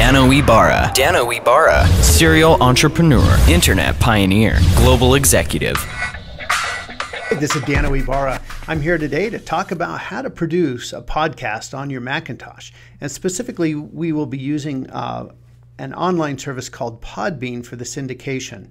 Dano Ibarra. Dano Ibarra. Serial entrepreneur, internet pioneer, global executive. Hey, this is Dano Ibarra. I'm here today to talk about how to produce a podcast on your Macintosh. And specifically, we will be using an online service called Podbean for the syndication.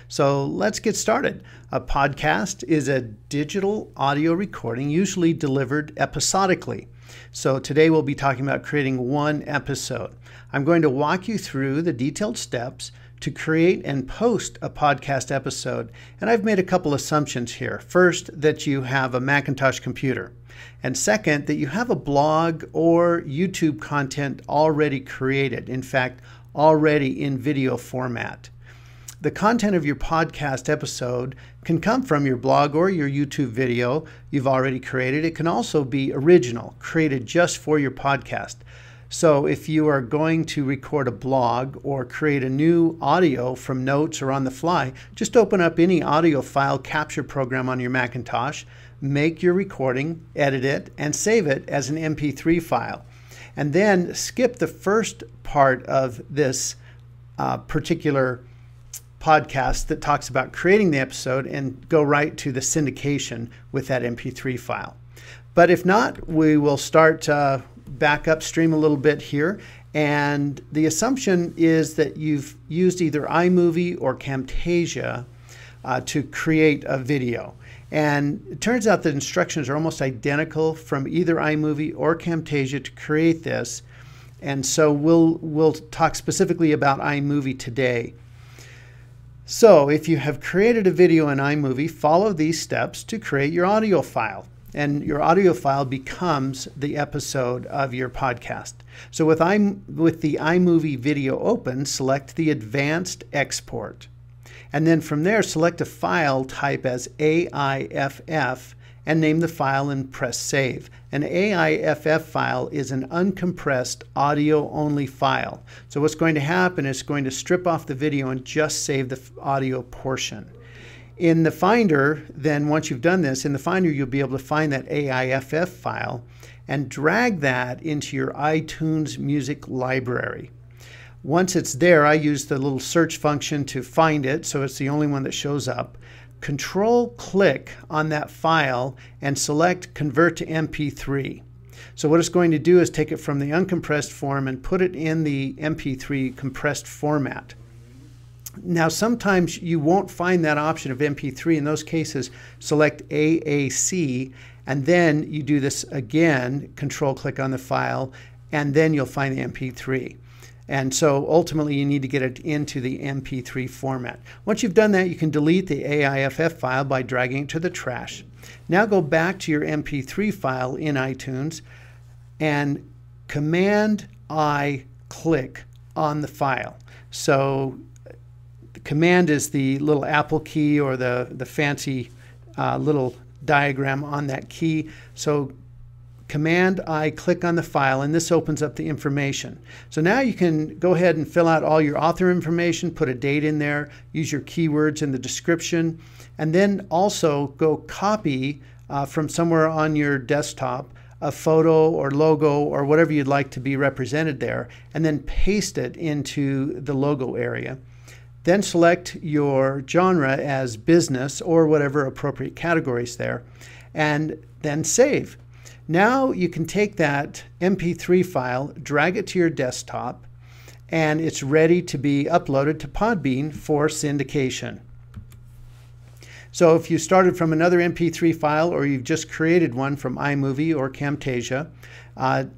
So let's get started. A podcast is a digital audio recording, usually delivered episodically. So today we'll be talking about creating one episode. I'm going to walk you through the detailed steps to create and post a podcast episode. And I've made a couple assumptions here. First, that you have a Macintosh computer. And second, that you have a blog or YouTube content already created. In fact, already in video format. The content of your podcast episode can come from your blog or your YouTube video you've already created. It can also be original, created just for your podcast. So if you are going to record a blog or create a new audio from notes or on the fly, just open up any audio file capture program on your Macintosh, make your recording, edit it, and save it as an MP3 file. And then skip the first part of this particular podcast that talks about creating the episode and go right to the syndication with that MP3 file. But if not, we will start back upstream a little bit here. And the assumption is that you've used either iMovie or Camtasia to create a video. And it turns out that instructions are almost identical from either iMovie or Camtasia to create this. And so we'll talk specifically about iMovie today. So if you have created a video in iMovie, follow these steps to create your audio file. And your audio file becomes the episode of your podcast. So with the iMovie video open, select the Advanced Export. And then from there, select a file type as AIFF and name the file and press Save. An AIFF file is an uncompressed audio-only file. So what's going to happen is it's going to strip off the video and just save the audio portion. In the Finder, then once you've done this, in the Finder you'll be able to find that AIFF file and drag that into your iTunes music library. Once it's there, I use the little search function to find it, so it's the only one that shows up. Control-click on that file and select Convert to MP3. So what it's going to do is take it from the uncompressed form and put it in the MP3 compressed format. Now, sometimes you won't find that option of MP3. In those cases, select AAC, and then you do this again, Control-click on the file, and then you'll find the MP3. And so ultimately you need to get it into the MP3 format. Once you've done that, you can delete the AIFF file by dragging it to the trash. Now go back to your MP3 file in iTunes and Command-I click on the file. So the command is the little Apple key or the fancy little diagram on that key. So Command-I click on the file, and this opens up the information. So now you can go ahead and fill out all your author information, put a date in there, use your keywords in the description, and then also go copy from somewhere on your desktop a photo or logo or whatever you'd like to be represented there, and then paste it into the logo area. Then select your genre as business or whatever appropriate categories there, and then save. Now you can take that MP3 file, drag it to your desktop, and it's ready to be uploaded to Podbean for syndication. So if you started from another MP3 file or you've just created one from iMovie or Camtasia,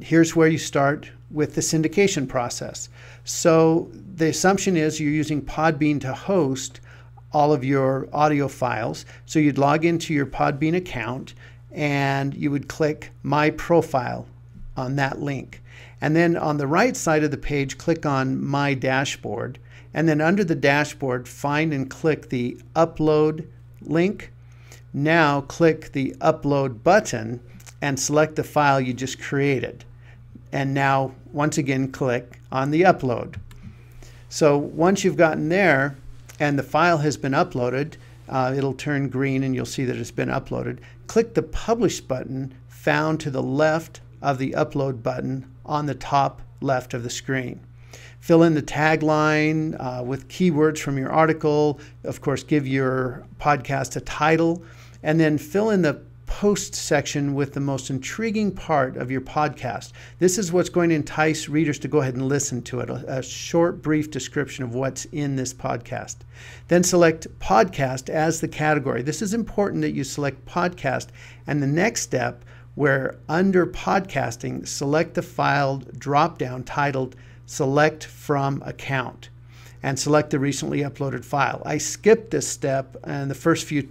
here's where you start with the syndication process. So the assumption is you're using Podbean to host all of your audio files. So you'd log into your Podbean account and you would click My Profile on that link. And then on the right side of the page, click on My Dashboard. And then under the dashboard, find and click the Upload link. Now click the Upload button and select the file you just created. And now, once again, click on the Upload. So once you've gotten there and the file has been uploaded, it'll turn green and you'll see that it's been uploaded. Click the Publish button found to the left of the Upload button on the top left of the screen. Fill in the tagline with keywords from your article. Of course, give your podcast a title, and then fill in the post section with the most intriguing part of your podcast. This is what's going to entice readers to go ahead and listen to it, a short, brief description of what's in this podcast. Then select podcast as the category. This is important that you select podcast, and the next step, where under podcasting, select the file drop-down titled Select from Account, and select the recently uploaded file. I skipped this step and the first few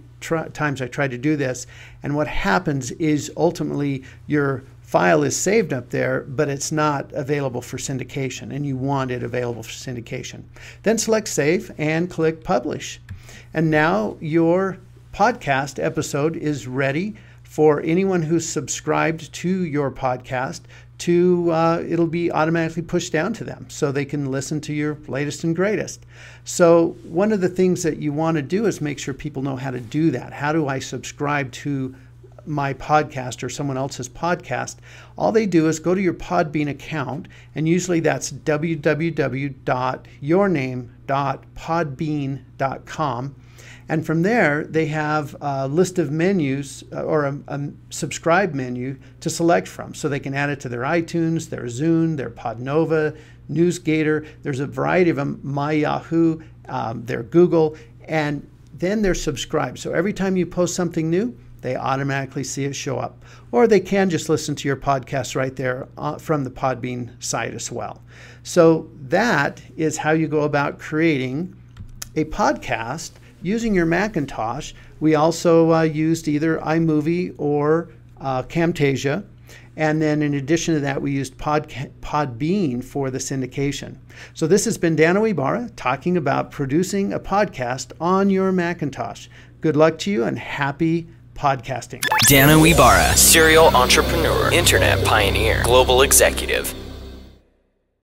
times I tried to do this, and what happens is ultimately your file is saved up there, but it's not available for syndication, and you want it available for syndication. Then select Save and click Publish. And now your podcast episode is ready for anyone who's subscribed to your podcast to, it'll be automatically pushed down to them so they can listen to your latest and greatest. So one of the things that you want to do is make sure people know how to do that. How do I subscribe to my podcast or someone else's podcast? All they do is go to your Podbean account, and usually that's www.yourname.podbean.com. And from there, they have a list of menus or a subscribe menu to select from. So they can add it to their iTunes, their Zune, their Podnova, NewsGator. There's a variety of them, My Yahoo, their Google, and then they're subscribed. So every time you post something new, they automatically see it show up. Or they can just listen to your podcast right there from the Podbean site as well. So that is how you go about creating a podcast using your Macintosh. We also used either iMovie or Camtasia. And then in addition to that, we used Podbean for the syndication. So this has been Dano Ibarra talking about producing a podcast on your Macintosh. Good luck to you and happy podcasting. Dano Ibarra, serial entrepreneur, internet pioneer, global executive.